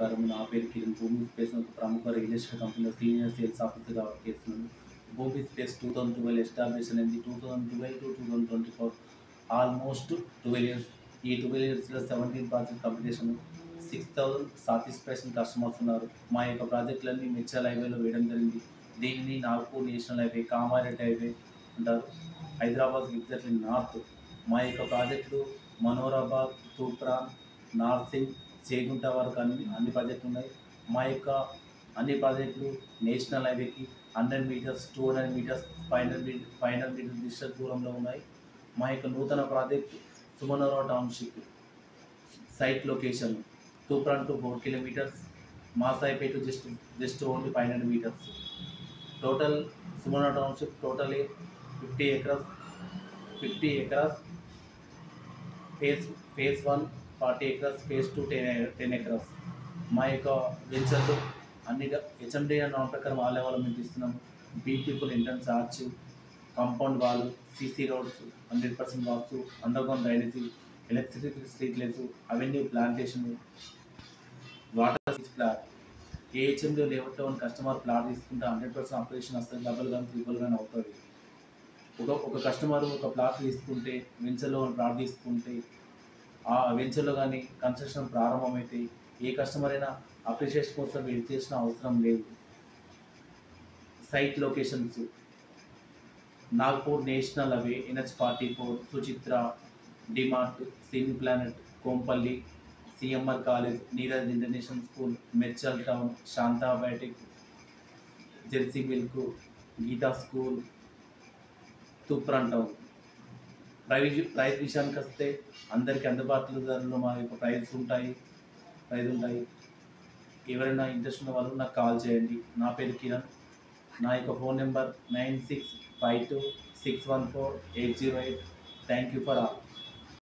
నమస్కారం. నా పేరు కిరణ్. భూమి స్పేస్ ఒక ప్రముఖ రియల్ ఎస్టేట్ కంపెనీలో సీనియర్ సేల్స్ ఆఫీసర్‌గా వర్క్ చేస్తున్నాను. భూమి స్పేస్ 2012 ఎస్టాబ్లిష్ అయింది. 2012-2024 ఆల్మోస్ట్ 12 ఇయర్స్. ఈ 12 ఇయర్స్‌లో 17 ప్రాజెక్ట్ కంప్లీషన్, 6000 సాటిస్ఫాక్షన్ కస్టమర్స్ ఉన్నారు. మా యొక్క ప్రాజెక్టులన్నీ మెడ్చల్ హైవేలో వేయడం జరిగింది. దీనిని Nagpur national highway, Kamareddy highway అంటారు. Hyderabad exactly north. మా యొక్క ప్రాజెక్టులు మనోరాబాద్, తూప్రాన్, నార్సింగ్, చేగుంట వరకు అన్ని ప్రాజెక్టులు ఉన్నాయి. మా యొక్క అన్ని ప్రాజెక్టులు నేషనల్ హైవేకి 100 మీటర్స్, 200 మీటర్స్, 500 మీటర్స్ డిస్టెన్స్ దూరంలో ఉన్నాయి. మా యొక్క నూతన project Sumanora township site location Toopran to 4 kilometres, Masaipet just only 500 metres. Total Sumanora township totally 50 acres. Phase 1 40 acres, phase 2 10 acres. మా యొక్క వెంచర్లు అన్ని హెచ్ఎండి నామ్ ప్రకారం ఆ లెవెల్లో మేము ఇస్తున్నాము. Beautiful entrance arch, compound wall, CC roads 100% vastu, underground drainage, electricity street lights, avenue plantation, water plot. ఏ హెచ్ఎండి లేఅవుట్లో ఉన్న కస్టమర్ ప్లాట్ తీసుకుంటే 100% అప్లికేషన్ వస్తుంది. డబుల్ కానీ ట్రిపుల్ కానీ అవుతుంది. ఒక కస్టమర్ ఒక ప్లాట్ తీసుకుంటే, వెంచర్లో ప్లాట్ తీసుకుంటే, ఆ వెంచర్లో కానీ కన్స్ట్రక్షన్ ప్రారంభమైతే ఏ కస్టమర్ అయినా అప్రిషియేషన్ కోసం వెయిట్ చేసిన అవసరం లేదు. Site locations Nagpur national highway, NH44, Suchitra, DMart, cine planet, Kompally, CMR college, Neeraj international school, Medchal town, Shantha biotech, Jersey milk, Geetha school, Toopran town. Price విషయానికి వస్తే అందరికీ అందుబాటులో ధరలో మా యొక్క ప్రైస్ ఉంటాయి. ఎవరైనా ఇంట్రెస్ట్ ఉన్న వాళ్ళు నాకు కాల్ చేయండి. నా పేరు కిరణ్. నా యొక్క phone number 9652614808. Thank you for all.